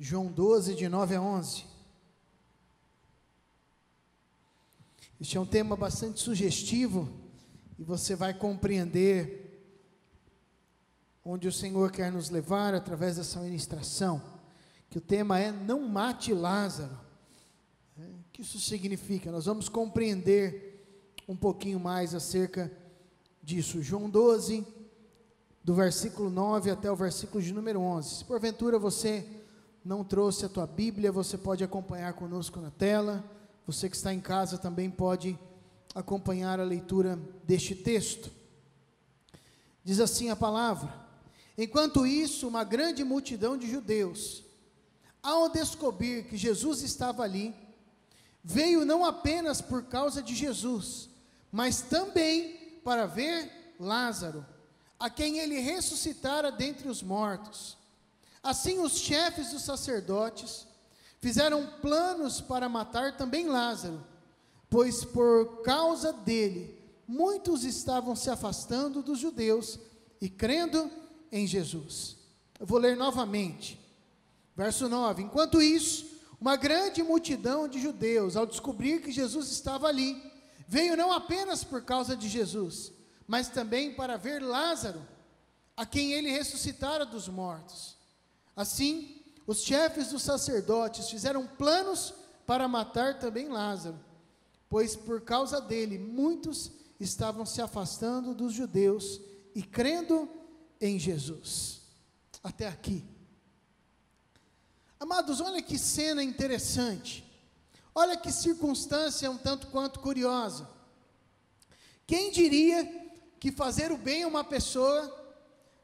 João 12, de 9 a 11. Este é um tema bastante sugestivo e você vai compreender onde o Senhor quer nos levar através dessa ministração, que o tema é não mate Lázaro. O que isso significa? Nós vamos compreender um pouquinho mais acerca disso. João 12, do versículo 9 até o versículo de número 11. Se porventura você não trouxe a tua Bíblia, você pode acompanhar conosco na tela. Você que está em casa também pode acompanhar a leitura deste texto. Diz assim a palavra: enquanto isso, uma grande multidão de judeus, ao descobrir que Jesus estava ali, veio não apenas por causa de Jesus, mas também para ver Lázaro, a quem ele ressuscitara dentre os mortos. Assim os chefes dos sacerdotes fizeram planos para matar também Lázaro, pois por causa dele, muitos estavam se afastando dos judeus e crendo em Jesus. Eu vou ler novamente, verso 9. Enquanto isso, uma grande multidão de judeus, ao descobrir que Jesus estava ali, veio não apenas por causa de Jesus, mas também para ver Lázaro, a quem ele ressuscitara dos mortos. Assim, os chefes dos sacerdotes fizeram planos para matar também Lázaro, pois por causa dele, muitos estavam se afastando dos judeus e crendo em Jesus. Até aqui. Amados, olha que cena interessante. Olha que circunstância um tanto quanto curiosa. Quem diria que fazer o bem a uma pessoa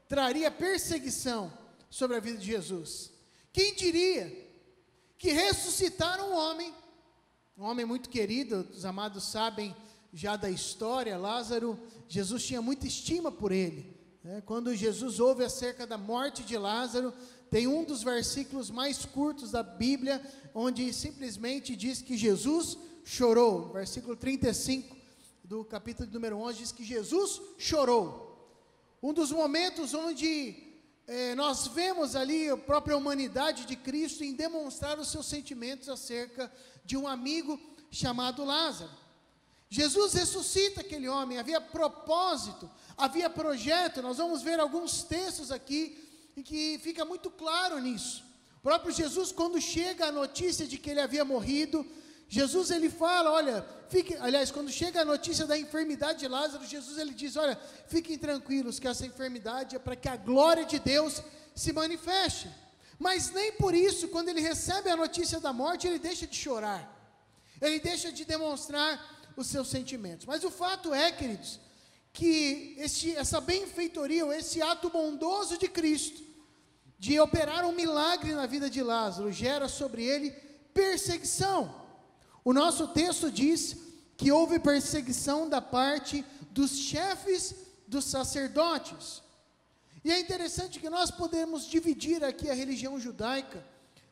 traria perseguição sobre a vida de Jesus? Quem diria que ressuscitar um homem muito querido, os amados sabem já da história, Lázaro, Jesus tinha muita estima por ele, né? Quando Jesus ouve acerca da morte de Lázaro, tem um dos versículos mais curtos da Bíblia, onde simplesmente diz que Jesus chorou. Versículo 35 do capítulo número 11 diz que Jesus chorou. Um dos momentos onde nós vemos ali a própria humanidade de Cristo em demonstrar os seus sentimentos acerca de um amigo chamado Lázaro. Jesus ressuscita aquele homem, havia propósito, havia projeto. Nós vamos ver alguns textos aqui em que fica muito claro nisso. O próprio Jesus, quando chega a notícia de que ele havia morrido, Jesus ele fala, quando chega a notícia da enfermidade de Lázaro, Jesus ele diz, olha, fiquem tranquilos que essa enfermidade é para que a glória de Deus se manifeste. Mas nem por isso, quando ele recebe a notícia da morte, ele deixa de chorar, ele deixa de demonstrar os seus sentimentos. Mas o fato é, queridos, que essa benfeitoria, esse ato bondoso de Cristo, de operar um milagre na vida de Lázaro, gera sobre ele perseguição. O nosso texto diz que houve perseguição da parte dos chefes dos sacerdotes. E é interessante que nós podemos dividir aqui a religião judaica,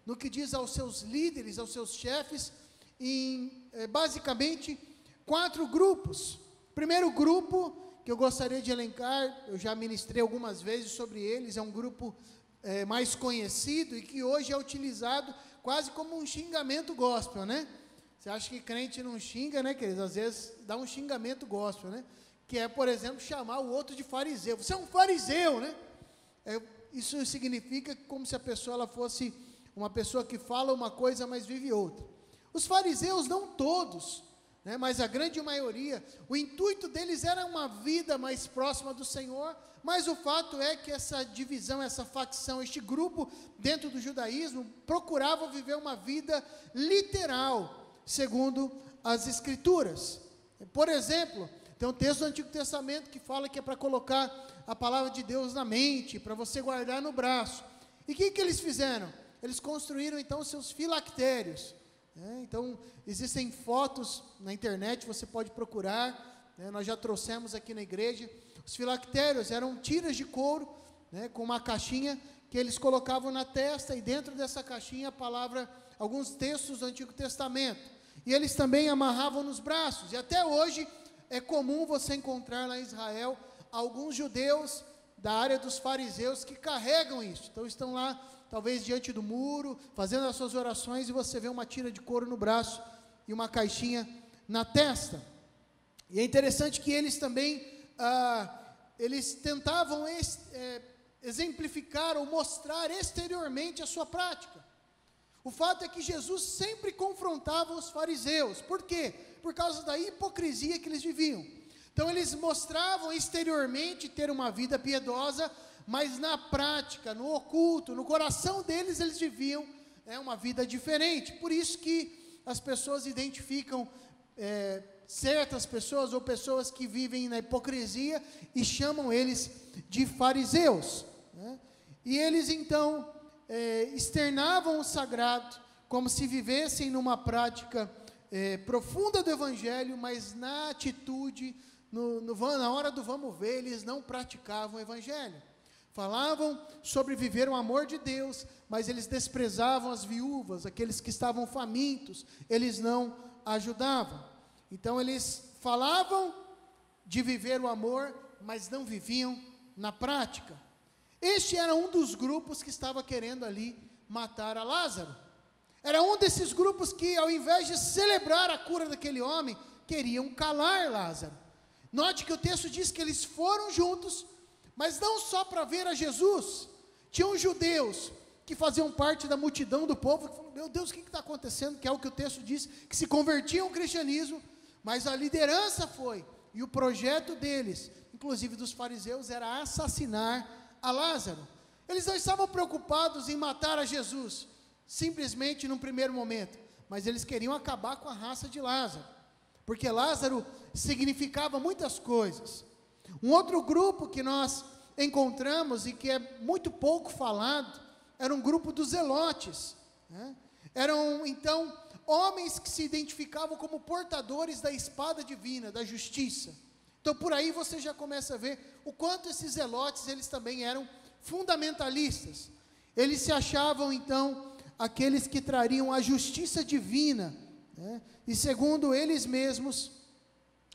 no que diz aos seus líderes, aos seus chefes, em basicamente 4 grupos. O primeiro grupo que eu gostaria de elencar, eu já ministrei algumas vezes sobre eles, é um grupo mais conhecido e que hoje é utilizado quase como um xingamento gospel, né? Você acha que crente não xinga, né, queridos? Às vezes dá um xingamento gospel, né? Que é, por exemplo, chamar o outro de fariseu. Você é um fariseu, né? Isso significa como se a pessoa ela fosse uma pessoa que fala uma coisa, mas vive outra. Os fariseus, não todos, né, mas a grande maioria, o intuito deles era uma vida mais próxima do Senhor, mas o fato é que essa divisão, essa facção, este grupo dentro do judaísmo, procurava viver uma vida literal, segundo as Escrituras. Por exemplo, tem um texto do Antigo Testamento que fala que é para colocar a palavra de Deus na mente, para você guardar no braço. E o que eles fizeram? Eles construíram então seus filactérios. Então, existem fotos na internet, você pode procurar, nós já trouxemos aqui na igreja. Os filactérios eram tiras de couro, com uma caixinha que eles colocavam na testa, e dentro dessa caixinha a palavra, alguns textos do Antigo Testamento. E eles também amarravam nos braços, e até hoje é comum você encontrar lá em Israel alguns judeus da área dos fariseus que carregam isso. Então estão lá talvez diante do muro, fazendo as suas orações, e você vê uma tira de couro no braço e uma caixinha na testa. E é interessante que eles também, eles tentavam exemplificar ou mostrar exteriormente a sua prática. O fato é que Jesus sempre confrontava os fariseus. Por quê? Por causa da hipocrisia que eles viviam. Então eles mostravam exteriormente ter uma vida piedosa, mas na prática, no oculto, no coração deles, eles viviam uma vida diferente. Por isso que as pessoas identificam certas pessoas ou pessoas que vivem na hipocrisia e chamam eles de fariseus, né? E eles então externavam o sagrado como se vivessem numa prática profunda do evangelho, mas na atitude, na hora do vamos ver, eles não praticavam o evangelho. Falavam sobre viver o amor de Deus, mas eles desprezavam as viúvas, aqueles que estavam famintos, eles não ajudavam. Então eles falavam de viver o amor, mas não viviam na prática. Este era um dos grupos que estava querendo ali matar a Lázaro. Era um desses grupos que, ao invés de celebrar a cura daquele homem, queriam calar Lázaro. Note que o texto diz que eles foram juntos, mas não só para ver a Jesus. Tinham judeus que faziam parte da multidão do povo, que falaram, meu Deus, o que está acontecendo? Que é o que o texto diz, que se convertiam ao cristianismo, mas a liderança foi, e o projeto deles, inclusive dos fariseus, era assassinar a Lázaro. Eles não estavam preocupados em matar a Jesus, simplesmente num primeiro momento, mas eles queriam acabar com a raça de Lázaro, porque Lázaro significava muitas coisas. Um outro grupo que nós encontramos e que é muito pouco falado, era um grupo dos zelotes, né? Eram então homens que se identificavam como portadores da espada divina, da justiça. Então por aí você já começa a ver o quanto esses zelotes, eles também eram fundamentalistas. Eles se achavam então aqueles que trariam a justiça divina, né? E segundo eles mesmos,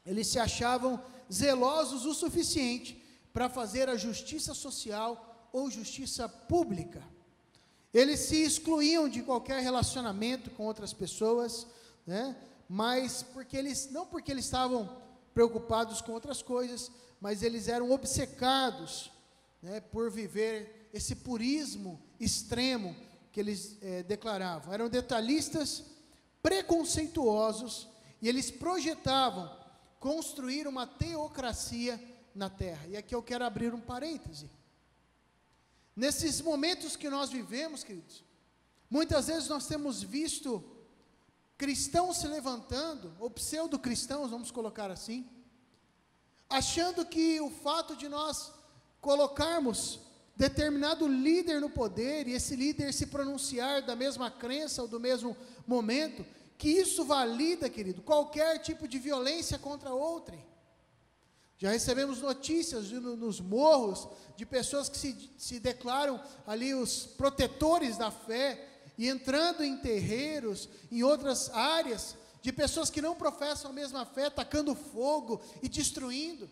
eles se achavam zelosos o suficiente para fazer a justiça social ou justiça pública. Eles se excluíam de qualquer relacionamento com outras pessoas, né? Mas não porque eles estavam preocupados com outras coisas, mas eles eram obcecados, né, por viver esse purismo extremo que eles declaravam. Eram detalhistas, preconceituosos, e eles projetavam construir uma teocracia na terra. E aqui eu quero abrir um parêntese. Nesses momentos que nós vivemos, queridos, muitas vezes nós temos visto cristãos se levantando, ou pseudo-cristãos, vamos colocar assim, achando que o fato de nós colocarmos determinado líder no poder, e esse líder se pronunciar da mesma crença ou do mesmo momento, que isso valida, querido, qualquer tipo de violência contra outrem. Já recebemos notícias nos morros de pessoas que se declaram ali os protetores da fé, e entrando em terreiros, em outras áreas, de pessoas que não professam a mesma fé, tacando fogo e destruindo.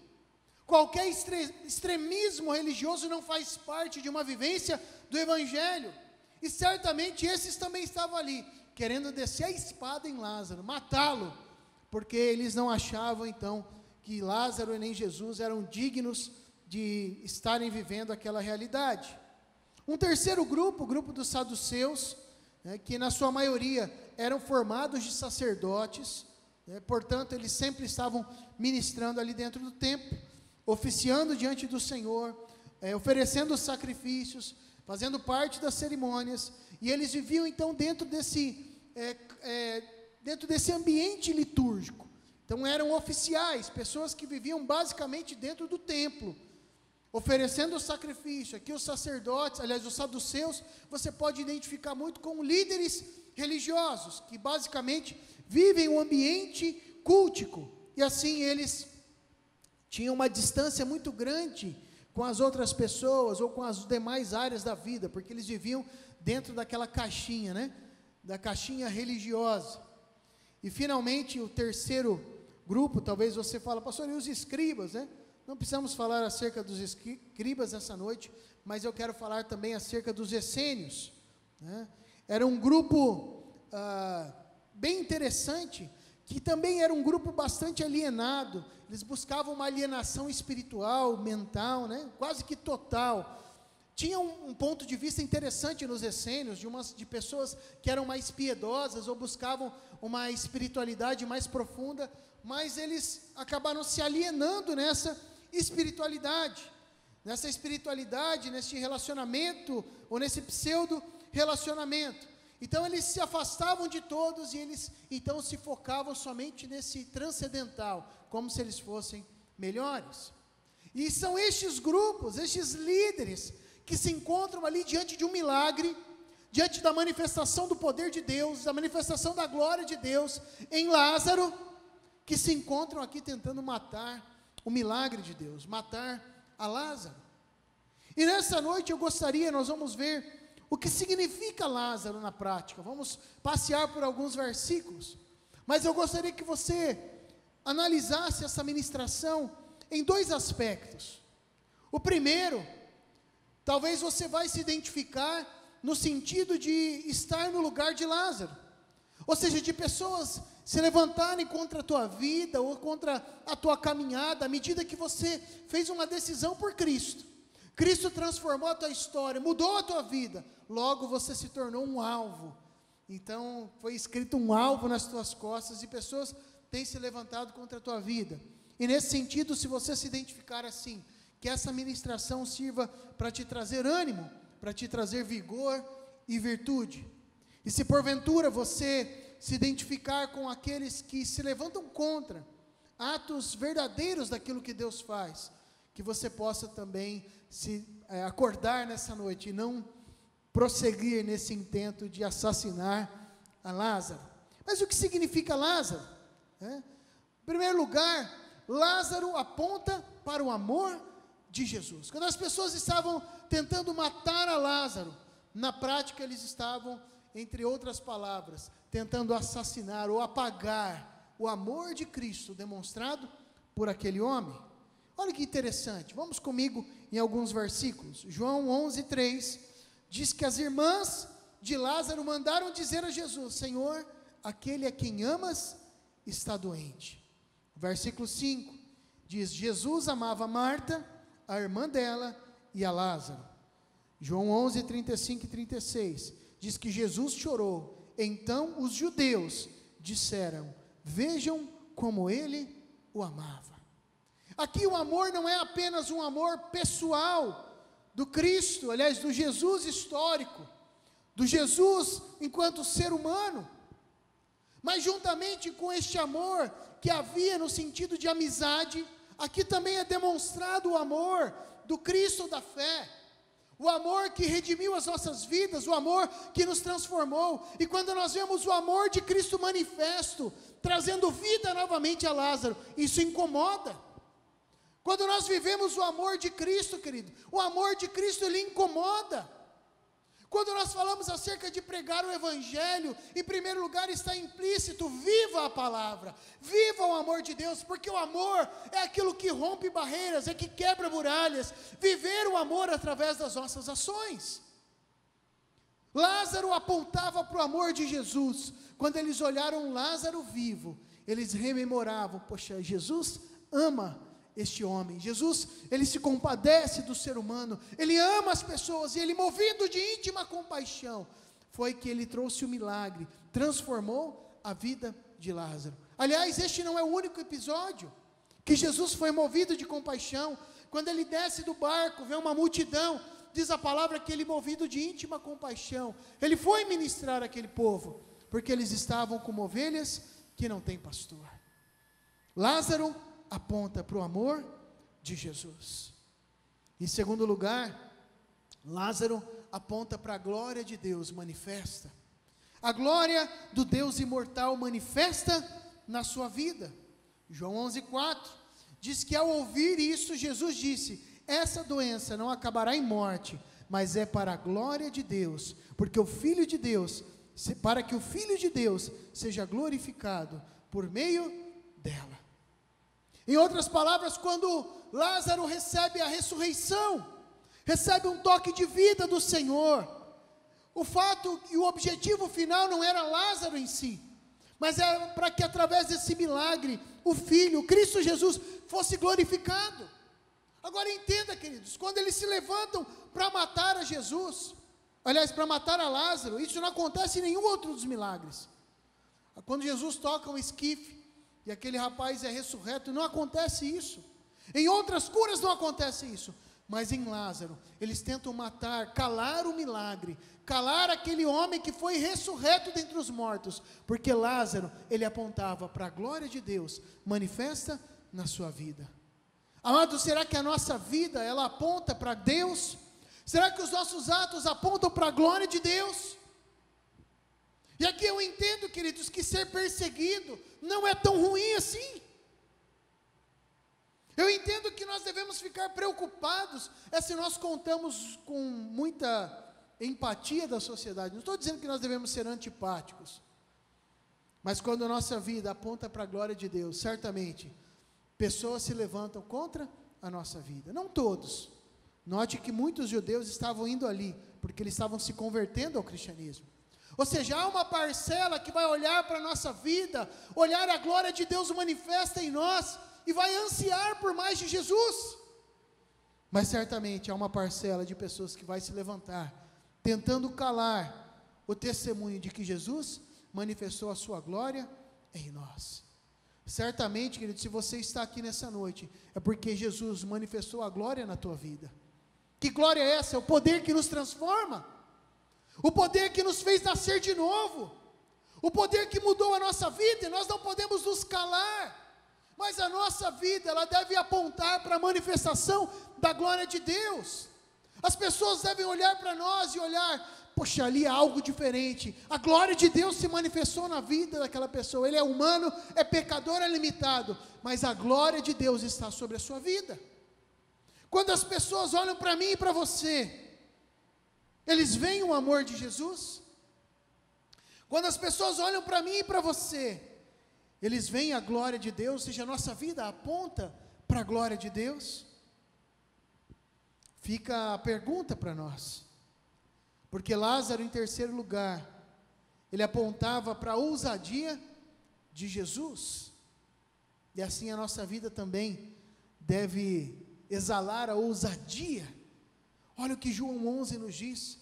Qualquer extremismo religioso não faz parte de uma vivência do Evangelho. E certamente esses também estavam ali, querendo descer a espada em Lázaro, matá-lo, porque eles não achavam então que Lázaro e nem Jesus eram dignos de estarem vivendo aquela realidade. Um terceiro grupo, o grupo dos saduceus, né, que na sua maioria eram formados de sacerdotes, né, portanto eles sempre estavam ministrando ali dentro do templo, oficiando diante do Senhor, oferecendo sacrifícios, fazendo parte das cerimônias, e eles viviam então dentro desse ambiente litúrgico. Então eram oficiais, pessoas que viviam basicamente dentro do templo, oferecendo o sacrifício. Aqui os sacerdotes, aliás, os saduceus, você pode identificar muito com líderes religiosos, que basicamente vivem um ambiente cultico, e assim eles tinham uma distância muito grande com as outras pessoas, ou com as demais áreas da vida, porque eles viviam dentro daquela caixinha, né? Da caixinha religiosa. E finalmente o terceiro grupo, talvez você fale, pastor, e os escribas, né? Não precisamos falar acerca dos escribas essa noite, mas eu quero falar também acerca dos essênios. né? Era um grupo bem interessante, que também era um grupo bastante alienado. Eles buscavam uma alienação espiritual, mental, né? Quase que total. Tinha um ponto de vista interessante nos essênios, de pessoas que eram mais piedosas ou buscavam uma espiritualidade mais profunda, mas eles acabaram se alienando nessa espiritualidade, nesse relacionamento, ou nesse pseudo-relacionamento. Então eles se afastavam de todos e eles então se focavam somente nesse transcendental, como se eles fossem melhores. E são estes grupos, estes líderes, que se encontram ali diante de um milagre, diante da manifestação do poder de Deus, da manifestação da glória de Deus em Lázaro, que se encontram aqui tentando matar o milagre de Deus, matar a Lázaro. E nessa noite nós vamos ver o que significa Lázaro na prática. Vamos passear por alguns versículos, mas eu gostaria que você analisasse essa ministração em dois aspectos. O primeiro, talvez você vai se identificar no sentido de estar no lugar de Lázaro, ou seja, de pessoas se levantarem contra a tua vida ou contra a tua caminhada, à medida que você fez uma decisão por Cristo. Cristo transformou a tua história, mudou a tua vida, logo você se tornou um alvo. Então foi escrito um alvo nas tuas costas e pessoas têm se levantado contra a tua vida. E nesse sentido, se você se identificar assim, que essa ministração sirva para te trazer ânimo, para te trazer vigor e virtude. E se porventura você se identificar com aqueles que se levantam contra atos verdadeiros daquilo que Deus faz, que você possa também acordar nessa noite e não prosseguir nesse intento de assassinar a Lázaro. Mas o que significa Lázaro? Em primeiro lugar, Lázaro aponta para o amor de Jesus. Quando as pessoas estavam tentando matar a Lázaro, na prática eles estavam, entre outras palavras, tentando assassinar ou apagar o amor de Cristo demonstrado por aquele homem. Olha que interessante, vamos comigo em alguns versículos. João 11:3 diz que as irmãs de Lázaro mandaram dizer a Jesus: Senhor, aquele a quem amas está doente. Versículo 5 diz: Jesus amava Marta, a irmã dela, e a Lázaro. João 11:35 e 36 diz que Jesus chorou. Então os judeus disseram: vejam como ele o amava. Aqui o amor não é apenas um amor pessoal do Cristo, aliás, do Jesus histórico, do Jesus enquanto ser humano, mas juntamente com este amor que havia no sentido de amizade, aqui também é demonstrado o amor do Cristo da fé, o amor que redimiu as nossas vidas, o amor que nos transformou. E quando nós vemos o amor de Cristo manifesto, trazendo vida novamente a Lázaro, isso incomoda. Quando nós vivemos o amor de Cristo, querido, o amor de Cristo, ele incomoda. Quando nós falamos acerca de pregar o Evangelho, em primeiro lugar está implícito: viva a palavra, viva o amor de Deus, porque o amor é aquilo que rompe barreiras, é que quebra muralhas. Viver o amor através das nossas ações. Lázaro apontava para o amor de Jesus. Quando eles olharam Lázaro vivo, eles rememoravam: poxa, Jesus ama este homem, Jesus, ele se compadece do ser humano, ele ama as pessoas, e ele, movido de íntima compaixão, foi que ele trouxe o milagre, transformou a vida de Lázaro. Aliás, este não é o único episódio que Jesus foi movido de compaixão. Quando ele desce do barco, vê uma multidão, diz a palavra que ele, movido de íntima compaixão, ele foi ministrar aquele povo, porque eles estavam como ovelhas que não têm pastor. Lázaro aponta para o amor de Jesus. Em segundo lugar, Lázaro aponta para a glória de Deus manifesta. A glória do Deus imortal manifesta na sua vida. João 11:4 diz que ao ouvir isso, Jesus disse: essa doença não acabará em morte, mas é para a glória de Deus, porque o Filho de Deus, para que o Filho de Deus seja glorificado por meio dela. Em outras palavras, quando Lázaro recebe a ressurreição, recebe um toque de vida do Senhor, o fato e o objetivo final não era Lázaro em si, mas era para que através desse milagre, o Filho, o Cristo Jesus, fosse glorificado. Agora entenda, queridos, quando eles se levantam para matar a Jesus, aliás, para matar a Lázaro, isso não acontece em nenhum outro dos milagres. Quando Jesus toca um esquife, e aquele rapaz é ressurreto, não acontece isso. Em outras curas não acontece isso. Mas em Lázaro, eles tentam matar, calar o milagre, calar aquele homem que foi ressurreto dentre os mortos, porque Lázaro, ele apontava para a glória de Deus, manifesta na sua vida. Amado, será que a nossa vida, ela aponta para Deus? Será que os nossos atos apontam para a glória de Deus? E aqui eu entendo, queridos, que ser perseguido não é tão ruim assim. Eu entendo que nós devemos ficar preocupados, se nós contamos com muita empatia da sociedade. Não estou dizendo que nós devemos ser antipáticos, mas quando a nossa vida aponta para a glória de Deus, certamente, pessoas se levantam contra a nossa vida. Não todos. Note que muitos judeus estavam indo ali, porque eles estavam se convertendo ao cristianismo. Ou seja, há uma parcela que vai olhar para a nossa vida, olhar a glória de Deus manifesta em nós, e vai ansiar por mais de Jesus. Mas certamente há uma parcela de pessoas que vai se levantar, tentando calar o testemunho de que Jesus manifestou a sua glória em nós. Certamente, querido, se você está aqui nessa noite, é porque Jesus manifestou a glória na tua vida. Que glória é essa? É o poder que nos transforma, o poder que nos fez nascer de novo, o poder que mudou a nossa vida, e nós não podemos nos calar. Mas a nossa vida, ela deve apontar para a manifestação da glória de Deus. As pessoas devem olhar para nós e olhar, poxa, ali há algo diferente. A glória de Deus se manifestou na vida daquela pessoa. Ele é humano, é pecador, é limitado, mas a glória de Deus está sobre a sua vida. Quando as pessoas olham para mim e para você, eles veem o amor de Jesus? Quando as pessoas olham para mim e para você, eles veem a glória de Deus, ou seja, a nossa vida aponta para a glória de Deus? Fica a pergunta para nós, porque Lázaro, em terceiro lugar, ele apontava para a ousadia de Jesus, e assim a nossa vida também deve exalar a ousadia. Olha o que João 11 nos diz,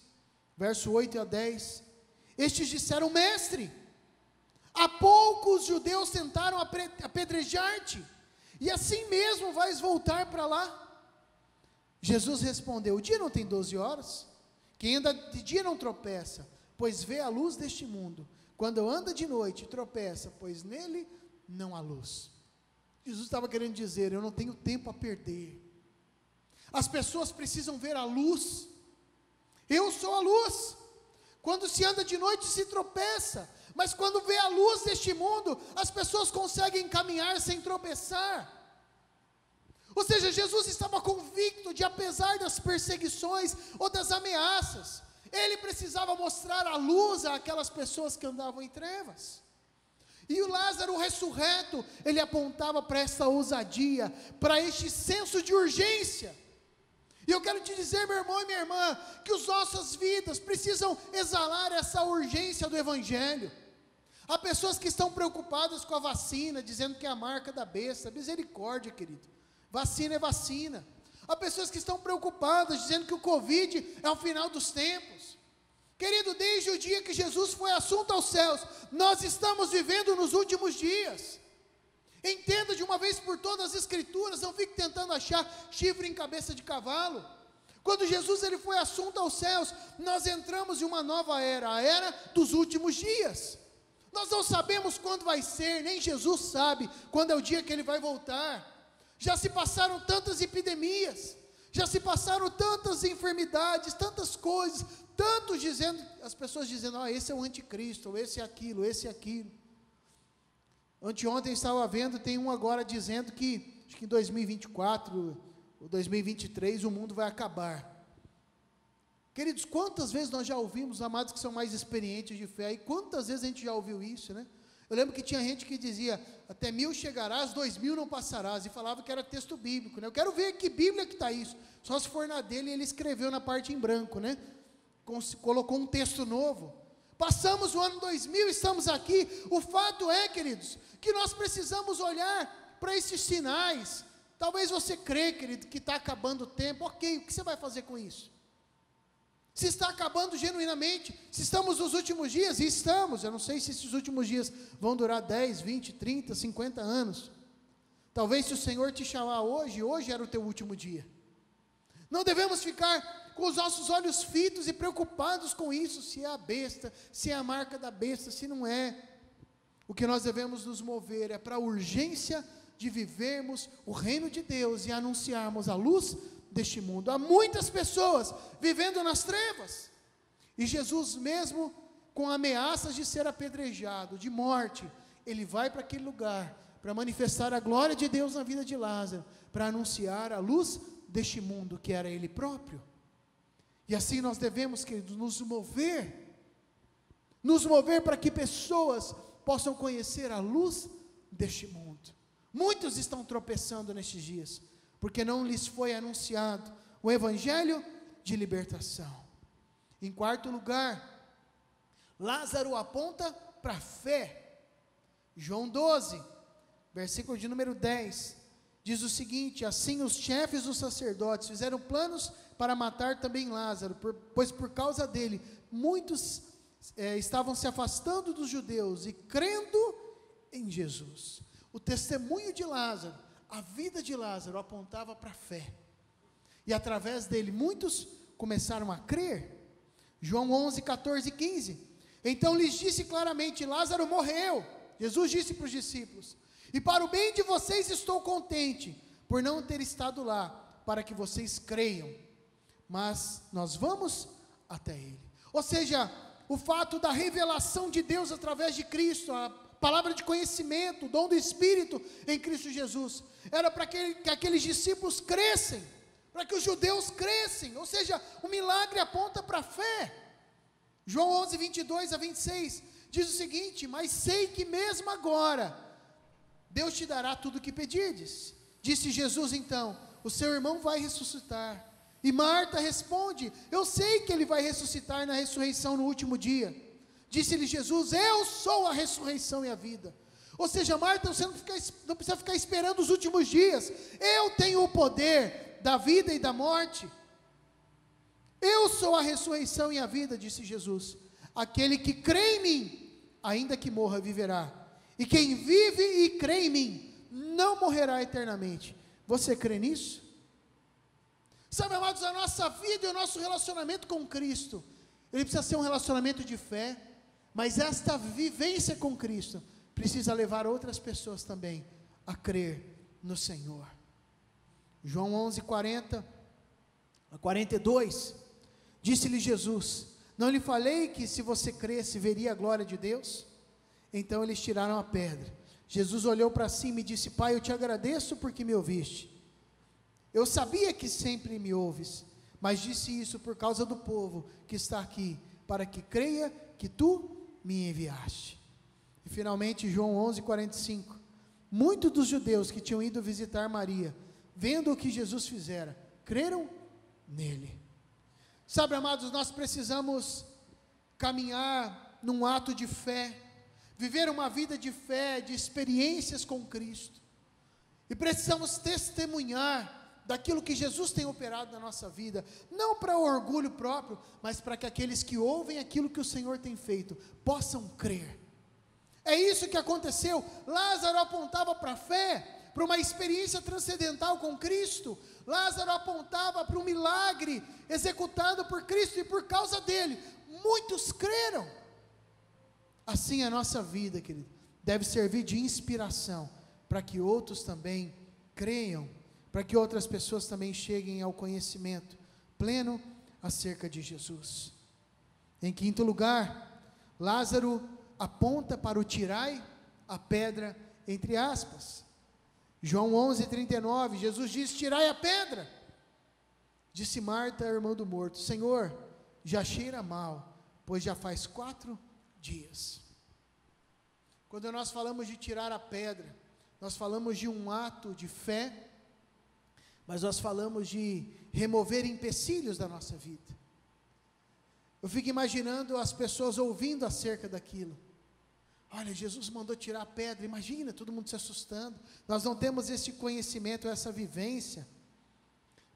verso 8 a 10, estes disseram, mestre, há pouco os judeus tentaram apedrejar-te, e assim mesmo vais voltar para lá? Jesus respondeu, o dia não tem 12 horas? Quem anda de dia não tropeça, pois vê a luz deste mundo. Quando anda de noite, tropeça, pois nele não há luz. Jesus estava querendo dizer, eu não tenho tempo a perder. As pessoas precisam ver a luz. Eu sou a luz. Quando se anda de noite, se tropeça. Mas quando vê a luz deste mundo, as pessoas conseguem caminhar sem tropeçar. Ou seja, Jesus estava convicto de, apesar das perseguições ou das ameaças, ele precisava mostrar a luz àquelas pessoas que andavam em trevas. E o Lázaro ressurreto, ele apontava para essa ousadia, para este senso de urgência. E eu quero te dizer, meu irmão e minha irmã, que as nossas vidas precisam exalar essa urgência do Evangelho. Há pessoas que estão preocupadas com a vacina, dizendo que é a marca da besta. Misericórdia, querido. Vacina é vacina. Há pessoas que estão preocupadas, dizendo que o Covid é o final dos tempos. Querido, desde o dia que Jesus foi assunto aos céus, nós estamos vivendo nos últimos dias. Entenda de uma vez por todas as Escrituras, não fique tentando achar chifre em cabeça de cavalo. Quando Jesus ele foi assunto aos céus, nós entramos em uma nova era, a era dos últimos dias. Nós não sabemos quando vai ser, nem Jesus sabe quando é o dia que ele vai voltar. Já se passaram tantas epidemias, já se passaram tantas enfermidades, tantas coisas, tantos dizendo, as pessoas dizendo, esse é o anticristo, ou esse é aquilo, esse é aquilo. Anteontem estava vendo, tem um agora dizendo que, acho que em 2024, ou 2023, o mundo vai acabar. Queridos, quantas vezes nós já ouvimos, amados que são mais experientes de fé, e quantas vezes a gente já ouviu isso, né? Eu lembro que tinha gente que dizia, até 1000 chegarás, 2000 não passarás, e falava que era texto bíblico, né? Eu quero ver que Bíblia que está isso, só se for na dele, ele escreveu na parte em branco, né? colocou um texto novo. Passamos o ano 2000, estamos aqui. O fato é, queridos, que nós precisamos olhar para esses sinais. Talvez você crê, querido, que está acabando o tempo. Ok, o que você vai fazer com isso? Se está acabando genuinamente, se estamos nos últimos dias, e estamos, eu não sei se esses últimos dias vão durar 10, 20, 30, 50 anos. Talvez se o Senhor te chamar hoje, hoje era o teu último dia. Não devemos ficar com os nossos olhos fitos e preocupados com isso, se é a besta, se é a marca da besta, se não é. O que nós devemos nos mover é para a urgência de vivermos o reino de Deus e anunciarmos a luz deste mundo. Há muitas pessoas vivendo nas trevas, e Jesus mesmo, com ameaças de ser apedrejado, de morte, ele vai para aquele lugar, para manifestar a glória de Deus na vida de Lázaro, para anunciar a luz deste mundo, que era ele próprio. E assim nós devemos, queridos, nos mover para que pessoas possam conhecer a luz deste mundo. Muitos estão tropeçando nestes dias, porque não lhes foi anunciado o evangelho de libertação. Em quarto lugar, Lázaro aponta para a fé. João 12, versículo de número 10, diz o seguinte: assim os chefes dos sacerdotes fizeram planos para matar também Lázaro, pois por causa dele, muitos estavam se afastando dos judeus e crendo em Jesus. O testemunho de Lázaro, a vida de Lázaro apontava para a fé, e através dele muitos começaram a crer. João 11, 14 e 15, então lhes disse claramente: Lázaro morreu. Jesus disse para os discípulos: e para o bem de vocês estou contente, por não ter estado lá, para que vocês creiam, mas nós vamos até ele. Ou seja, o fato da revelação de Deus através de Cristo, a palavra de conhecimento, o dom do Espírito em Cristo Jesus, era para que aqueles discípulos crescem, para que os judeus crescem, ou seja, o milagre aponta para a fé. João 11, 22 a 26, diz o seguinte: mas sei que mesmo agora, Deus te dará tudo o que pedirdes. Disse Jesus então: o seu irmão vai ressuscitar. E Marta responde: eu sei que ele vai ressuscitar na ressurreição no último dia. Disse-lhe Jesus: eu sou a ressurreição e a vida. Ou seja, Marta, você não precisa ficar esperando os últimos dias. Eu tenho o poder da vida e da morte. Eu sou a ressurreição e a vida, disse Jesus. Aquele que crê em mim, ainda que morra, viverá. E quem vive e crê em mim, não morrerá eternamente. Você crê nisso? Sabe, amados, a nossa vida e o nosso relacionamento com Cristo, ele precisa ser um relacionamento de fé, mas esta vivência com Cristo precisa levar outras pessoas também a crer no Senhor. João 11, 40 a 42, disse-lhe Jesus: não lhe falei que se você cresce, veria a glória de Deus? Então eles tiraram a pedra. Jesus olhou para cima e disse: Pai, eu te agradeço porque me ouviste. Eu sabia que sempre me ouves, mas disse isso por causa do povo que está aqui, para que creia que tu me enviaste. E finalmente João 11, 45, muitos dos judeus que tinham ido visitar Maria, vendo o que Jesus fizera, creram nele. Sabe, amados, nós precisamos caminhar num ato de fé, viver uma vida de fé, de experiências com Cristo, e precisamos testemunhar daquilo que Jesus tem operado na nossa vida, não para orgulho próprio, mas para que aqueles que ouvem aquilo que o Senhor tem feito, possam crer. É isso que aconteceu. Lázaro apontava para a fé, para uma experiência transcendental com Cristo. Lázaro apontava para um milagre executado por Cristo, e por causa dele, muitos creram. Assim a nossa vida, querido, deve servir de inspiração, para que outros também creiam, para que outras pessoas também cheguem ao conhecimento pleno acerca de Jesus. Em quinto lugar, Lázaro aponta para o tirai a pedra, entre aspas. João 11, 39, Jesus diz: tirai a pedra. Disse Marta, irmã do morto: Senhor, já cheira mal, pois já faz 4 dias. Quando nós falamos de tirar a pedra, nós falamos de um ato de fé, mas nós falamos de remover empecilhos da nossa vida. Eu fico imaginando as pessoas ouvindo acerca daquilo. Olha, Jesus mandou tirar a pedra, imagina, todo mundo se assustando. Nós não temos esse conhecimento, essa vivência,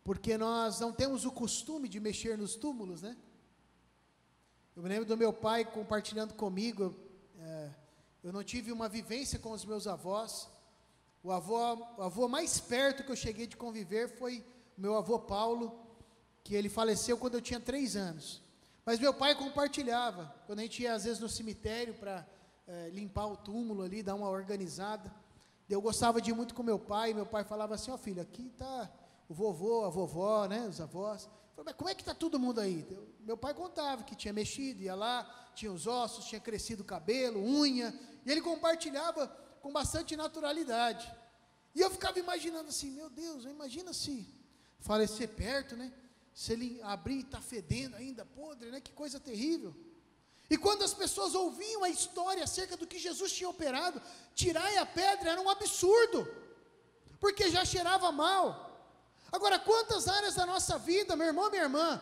porque nós não temos o costume de mexer nos túmulos, né? Eu me lembro do meu pai compartilhando comigo, eu não tive uma vivência com os meus avós. O avô mais perto que eu cheguei de conviver foi o meu avô Paulo, que ele faleceu quando eu tinha 3 anos. Mas meu pai compartilhava, quando a gente ia às vezes no cemitério para limpar o túmulo ali, dar uma organizada. Eu gostava de ir muito com meu pai falava assim, ó filho, aqui está o vovô, a vovó, né, os avós. Eu falei, mas como é que está todo mundo aí? Meu pai contava que tinha mexido, ia lá, tinha os ossos, tinha crescido o cabelo, unha, e ele compartilhava com bastante naturalidade. E eu ficava imaginando assim, meu Deus, imagina se falecer perto, né? Se ele abrir e está fedendo ainda, podre, né? Que coisa terrível. E quando as pessoas ouviam a história acerca do que Jesus tinha operado, tirar a pedra era um absurdo, porque já cheirava mal. Agora, quantas áreas da nossa vida, meu irmão, minha irmã,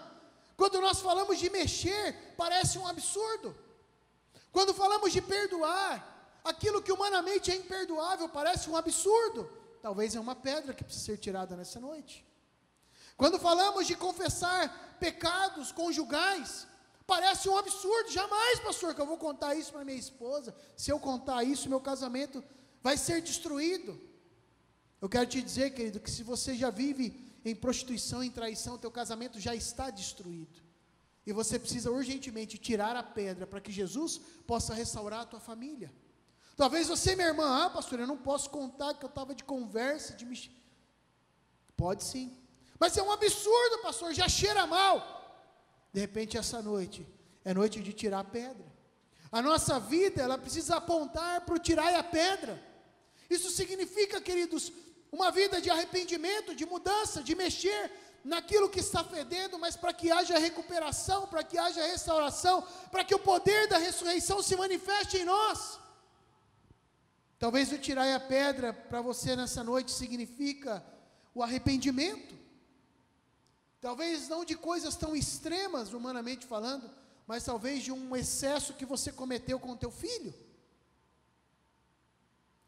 quando nós falamos de mexer, parece um absurdo. Quando falamos de perdoar, aquilo que humanamente é imperdoável parece um absurdo. Talvez é uma pedra que precisa ser tirada nessa noite. Quando falamos de confessar pecados conjugais, parece um absurdo. Jamais, pastor, que eu vou contar isso para minha esposa. Se eu contar isso, meu casamento vai ser destruído. Eu quero te dizer, querido, que se você já vive em prostituição, em traição, teu casamento já está destruído. E você precisa urgentemente tirar a pedra para que Jesus possa restaurar a tua família. Talvez você, minha irmã, pastor, eu não posso contar que eu estava de conversa, Pode sim. Mas é um absurdo, pastor, já cheira mal. De repente, essa noite é noite de tirar a pedra. A nossa vida, ela precisa apontar para o tirar a pedra. Isso significa, queridos, uma vida de arrependimento, de mudança, de mexer naquilo que está fedendo, mas para que haja recuperação, para que haja restauração, para que o poder da ressurreição se manifeste em nós. Talvez o tirar a pedra para você nessa noite significa o arrependimento. Talvez não de coisas tão extremas, humanamente falando, mas talvez de um excesso que você cometeu com o teu filho.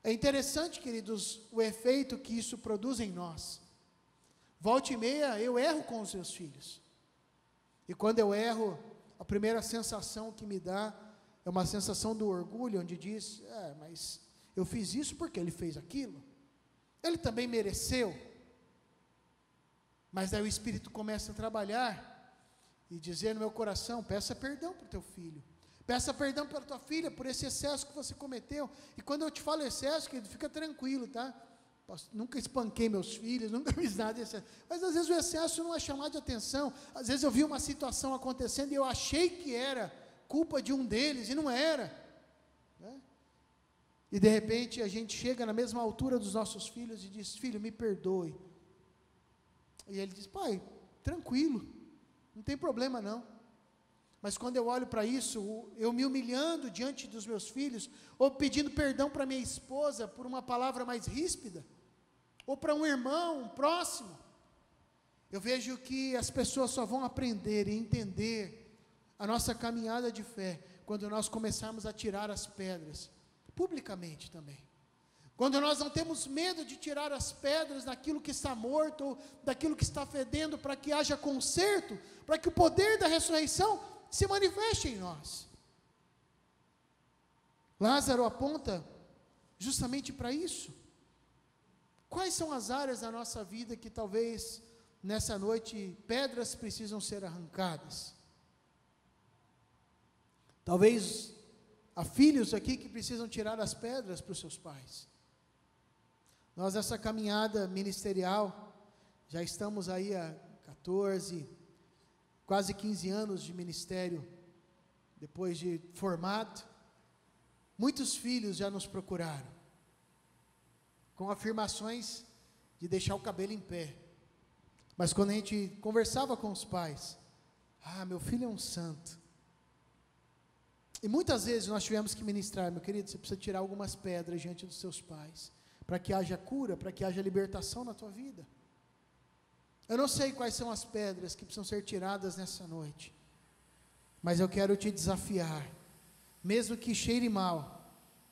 É interessante, queridos, o efeito que isso produz em nós. Volta e meia, eu erro com os meus filhos. E quando eu erro, a primeira sensação que me dá é uma sensação do orgulho, onde diz, mas eu fiz isso porque ele fez aquilo. Ele também mereceu. Mas aí o Espírito começa a trabalhar e dizer no meu coração, peça perdão para o teu filho. Peça perdão pela tua filha, por esse excesso que você cometeu. E quando eu te falo excesso, querido, fica tranquilo, tá? Nunca espanquei meus filhos, nunca fiz nada de excesso. Mas às vezes o excesso não é chamado de atenção. Às vezes eu vi uma situação acontecendo e eu achei que era culpa de um deles, e não era. Né? E de repente a gente chega na mesma altura dos nossos filhos e diz, filho, me perdoe. E ele diz, pai, tranquilo, não tem problema não. Mas quando eu olho para isso, eu me humilhando diante dos meus filhos, ou pedindo perdão para minha esposa por uma palavra mais ríspida, ou para um irmão, um próximo, eu vejo que as pessoas só vão aprender e entender a nossa caminhada de fé, quando nós começarmos a tirar as pedras, publicamente também. Quando nós não temos medo de tirar as pedras daquilo que está morto, ou daquilo que está fedendo, para que haja conserto, para que o poder da ressurreição se manifeste em nós. Lázaro aponta justamente para isso. Quais são as áreas da nossa vida que talvez nessa noite pedras precisam ser arrancadas? Talvez há filhos aqui que precisam tirar as pedras para os seus pais. Nós nessa caminhada ministerial, já estamos aí há 14, quase 15 anos de ministério, depois de formado. Muitos filhos já nos procuraram, com afirmações de deixar o cabelo em pé. Mas quando a gente conversava com os pais, meu filho é um santo. E muitas vezes nós tivemos que ministrar, meu querido, você precisa tirar algumas pedras diante dos seus pais, para que haja cura, para que haja libertação na tua vida. Eu não sei quais são as pedras que precisam ser tiradas nessa noite. Mas eu quero te desafiar, mesmo que cheire mal,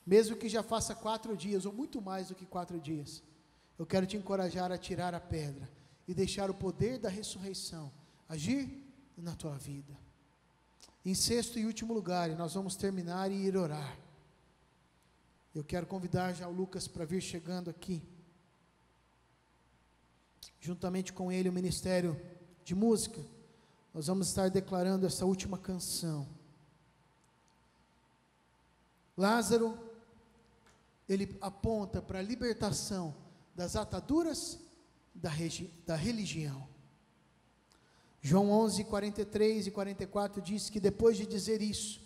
mesmo que já faça 4 dias, ou muito mais do que 4 dias, eu quero te encorajar a tirar a pedra, e deixar o poder da ressurreição agir na tua vida. Em sexto e último lugar, e nós vamos terminar e ir orar, eu quero convidar já o Lucas para vir chegando aqui, juntamente com ele o Ministério de Música. Nós vamos estar declarando essa última canção. Lázaro, ele aponta para a libertação das ataduras da religião. João 11, 43 e 44 diz que depois de dizer isso,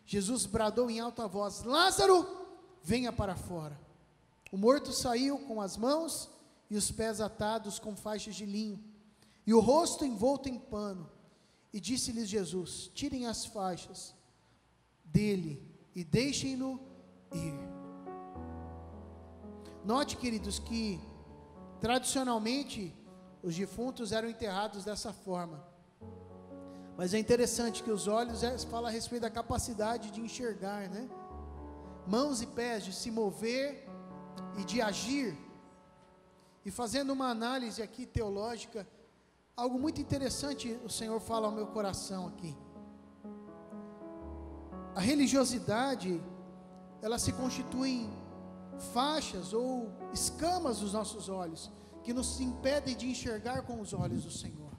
Jesus bradou em alta voz: Lázaro, venha para fora. O morto saiu com as mãos e os pés atados com faixas de linho, e o rosto envolto em pano. E disse-lhes Jesus: tirem as faixas dele e deixem-no ir. Note, queridos, que tradicionalmente os defuntos eram enterrados dessa forma. Mas é interessante que os olhos fala a respeito da capacidade de enxergar, né? Mãos e pés de se mover e de agir. E fazendo uma análise aqui teológica, algo muito interessante o Senhor fala ao meu coração aqui. A religiosidade, ela se constitui em faixas ou escamas dos nossos olhos, que nos impedem de enxergar com os olhos do Senhor.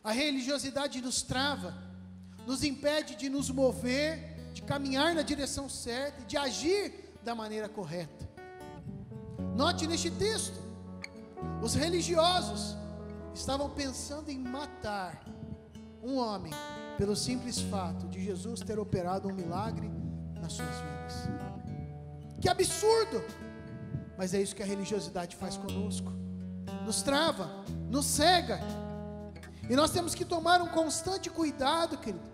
A religiosidade nos trava, nos impede de nos mover, de caminhar na direção certa, de agir da maneira correta. Note neste texto, os religiosos estavam pensando em matar um homem, pelo simples fato de Jesus ter operado um milagre nas suas vidas. Que absurdo! Mas é isso que a religiosidade faz conosco, nos trava, nos cega, e nós temos que tomar um constante cuidado, querido,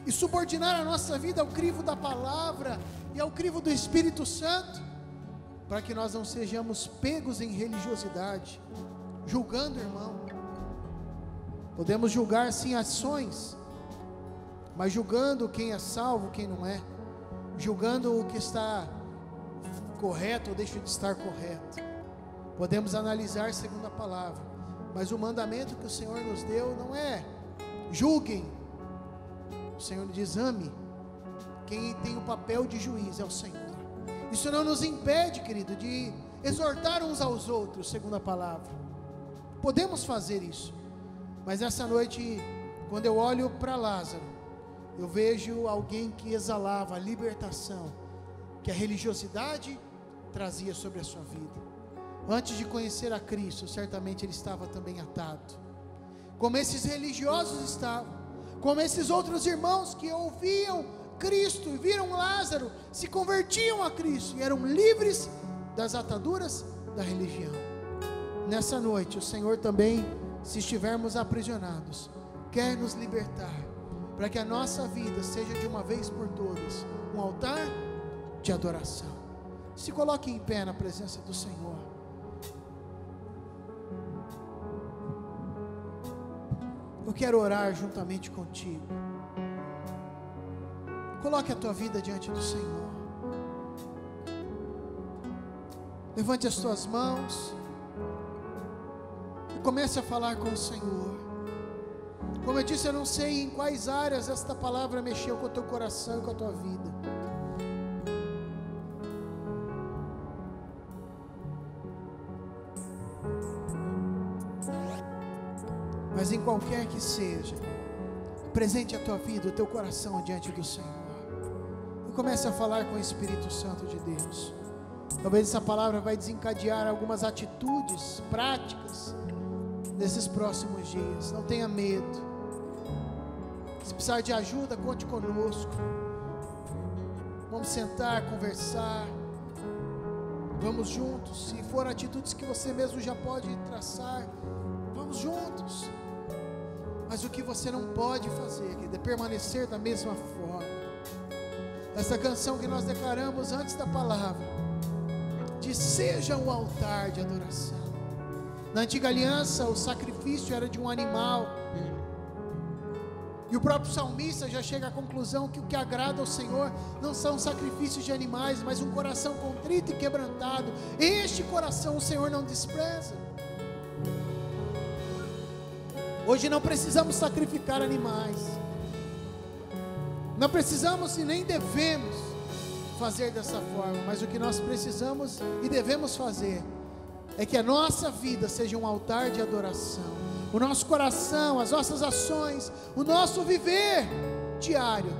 e subordinar a nossa vida ao crivo da palavra e ao crivo do Espírito Santo, para que nós não sejamos pegos em religiosidade, julgando o irmão. Podemos julgar sim ações, mas julgando quem é salvo, quem não é, julgando o que está correto ou deixa de estar correto. Podemos analisar segundo a palavra, mas o mandamento que o Senhor nos deu não é julguem. O Senhor diz: ame. Quem tem o papel de juiz é o Senhor. Isso não nos impede, querido, de exortar uns aos outros segundo a palavra. Podemos fazer isso, mas essa noite, quando eu olho para Lázaro, eu vejo alguém que exalava a libertação que a religiosidade trazia sobre a sua vida. Antes de conhecer a Cristo, certamente ele estava também atado, como esses religiosos estavam, como esses outros irmãos que ouviam Cristo e viram Lázaro, se convertiam a Cristo e eram livres das ataduras da religião. Nessa noite, o Senhor também, se estivermos aprisionados, quer nos libertar, para que a nossa vida seja de uma vez por todas um altar de adoração. Se coloque em pé na presença do Senhor. Eu quero orar juntamente contigo. Coloque a tua vida diante do Senhor. Levante as tuas mãos e comece a falar com o Senhor. Como eu disse, eu não sei em quais áreas esta palavra mexeu com o teu coração e com a tua vida. Mas em qualquer que seja, presente a tua vida, o teu coração diante do Senhor. E comece a falar com o Espírito Santo de Deus. Talvez essa palavra vai desencadear algumas atitudes práticas nesses próximos dias. Não tenha medo. Se precisar de ajuda, conte conosco. Vamos sentar, conversar. Vamos juntos. Se for atitudes que você mesmo já pode traçar, vamos juntos. Mas o que você não pode fazer, querido, é permanecer da mesma forma. Essa canção que nós declaramos antes da palavra, diz: seja o altar de adoração. Na antiga aliança, o sacrifício era de um animal. E o próprio salmista já chega à conclusão que o que agrada ao Senhor não são sacrifícios de animais, mas um coração contrito e quebrantado. Este coração o Senhor não despreza. Hoje não precisamos sacrificar animais, não precisamos e nem devemos fazer dessa forma, mas o que nós precisamos e devemos fazer é que a nossa vida seja um altar de adoração. O nosso coração, as nossas ações, o nosso viver diário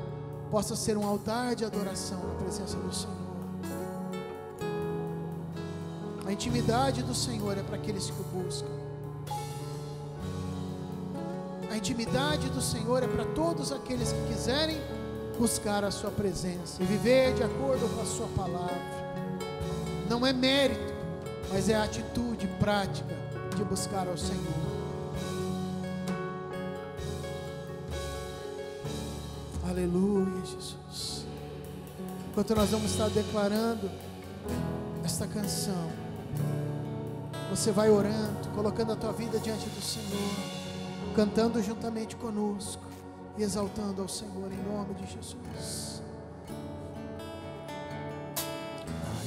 possa ser um altar de adoração na presença do Senhor. A intimidade do Senhor é para aqueles que o buscam. A intimidade do Senhor é para todos aqueles que quiserem buscar a sua presença e viver de acordo com a sua palavra. Não é mérito, mas é a atitude prática de buscar ao Senhor. Aleluia, Jesus. Enquanto nós vamos estar declarando esta canção, você vai orando, colocando a tua vida diante do Senhor, cantando juntamente conosco e exaltando ao Senhor em nome de Jesus.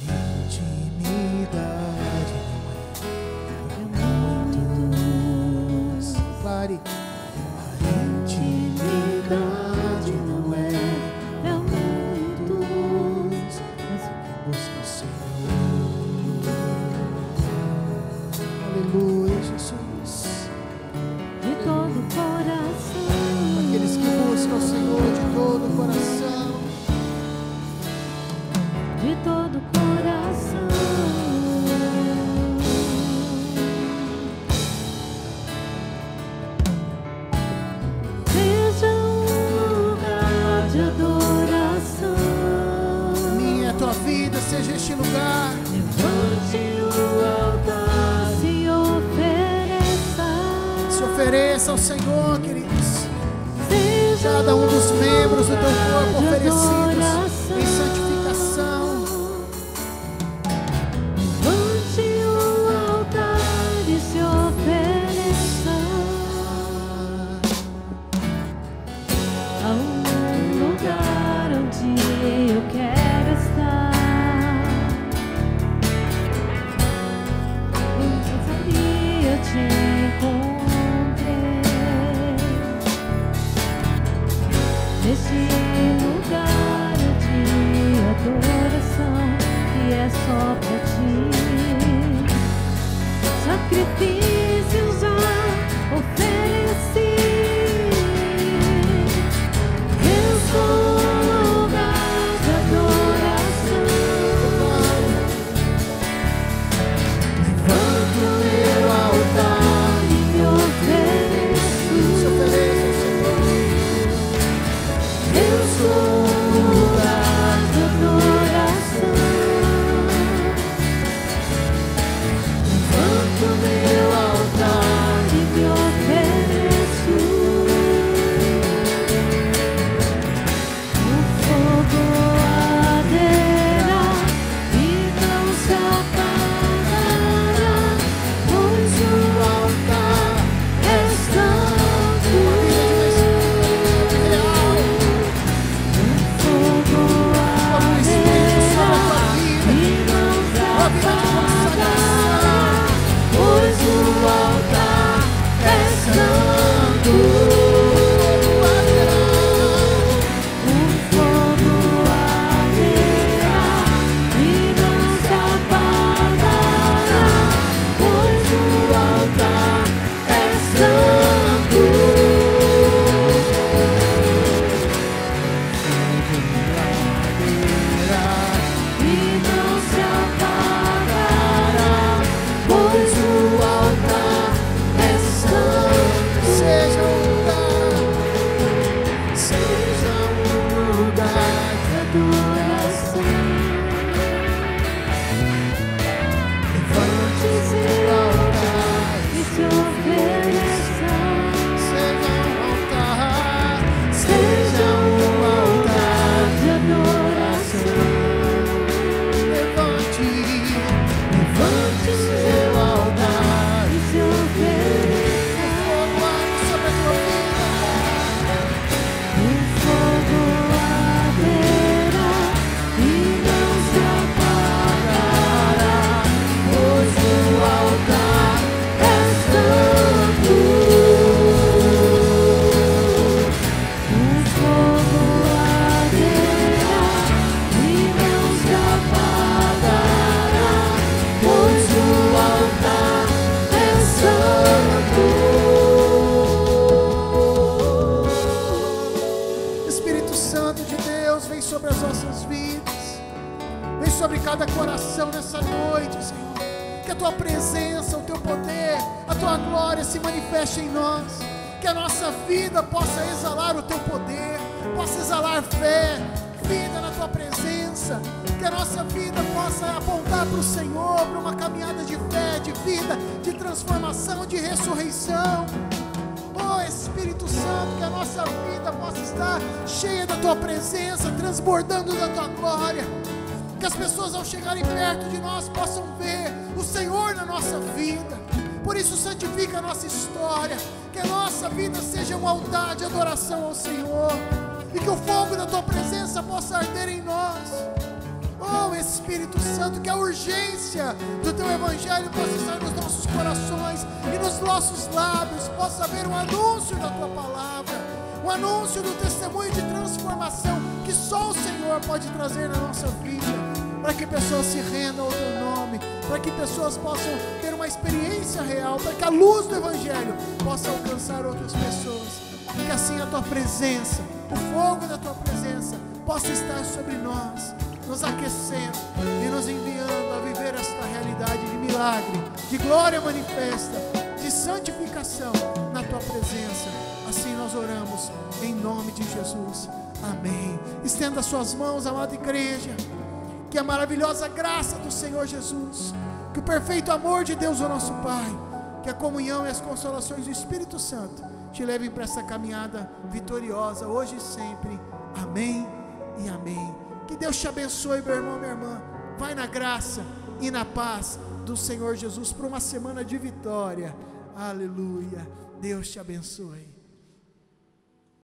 A intimidade não é clare. A intimidade não é muitos, mas o que busca o Senhor. Aleluia, Jesus. De todo o coração, Aqueles que buscam o Senhor de todo o coração, de todo o coração, seja um lugar de adoração. minha tua vida seja este lugar. Levante o altar, se ofereça. Se ofereça ao Senhor, queridos. Seja Cada um dos membros do teu corpo lugar de oferecidos adoração. em santificação. Levante o altar e se ofereça a um lugar onde eu quero estar. Eu te encontrei neste lugar de adoração que é só pra ti. Sacrifícios já ofereci. Eu sou um lugar de adoração. Levanto meu altar e me ofereço. Se ofereça ao Senhor. Eu sou um lugar de adoração. Levanto meu altar e me ofereço. O fogo arderá e não se apagará, pois o altar é santo. Fogo arderá e não se apagará, pois o altar é santo. O fogo arderá e não se apagará, pois o altar é santo. E não se apagará, pois o altar é santo. Seja um lugar, Seja um lugar de adoração. Levante seu altar e se ofereça. seja um altar. Seja um altar de adoração. Levante Levante seu altar e se ofereça. fogo arde sobre a tua vida. nossas vidas. Vem sobre cada coração nessa noite, Senhor. Que a Tua presença, o Teu poder, a Tua glória se manifeste em nós. Que a nossa vida possa exalar o Teu poder, possa exalar fé, vida na Tua presença. Que a nossa vida possa apontar para o Senhor, para uma caminhada de fé, de vida, de transformação, de ressurreição. Oh Espírito Santo, que a nossa vida possa estar cheia da Tua presença, transbordando da Tua glória. Que as pessoas ao chegarem perto de nós possam ver o Senhor na nossa vida. Por isso santifica a nossa história. Que a nossa vida seja um altar de adoração ao Senhor. E que o fogo da Tua presença possa arder em nós. Oh Espírito Santo, que a urgência do Teu Evangelho possa estar nos nossos corações e nos nossos lábios. Possa haver um anúncio da Tua palavra, um anúncio do testemunho de transformação que só o Senhor pode trazer na nossa vida, para que pessoas se rendam ao Teu nome, para que pessoas possam ter uma experiência real, para que a luz do Evangelho possa alcançar outras pessoas. Que assim a Tua presença, o fogo da Tua presença possa estar sobre nós, nos aquecendo e nos enviando a viver esta realidade de milagre, de glória manifesta, de santificação na Tua presença. Assim nós oramos em nome de Jesus. Amém. Estenda suas mãos, amada igreja. Que a maravilhosa graça do Senhor Jesus, que o perfeito amor de Deus, o nosso Pai, que a comunhão e as consolações do Espírito Santo te levem para essa caminhada vitoriosa, hoje e sempre. Amém e amém. Que Deus te abençoe, meu irmão, minha irmã. Vai na graça e na paz do Senhor Jesus para uma semana de vitória. Aleluia. Deus te abençoe.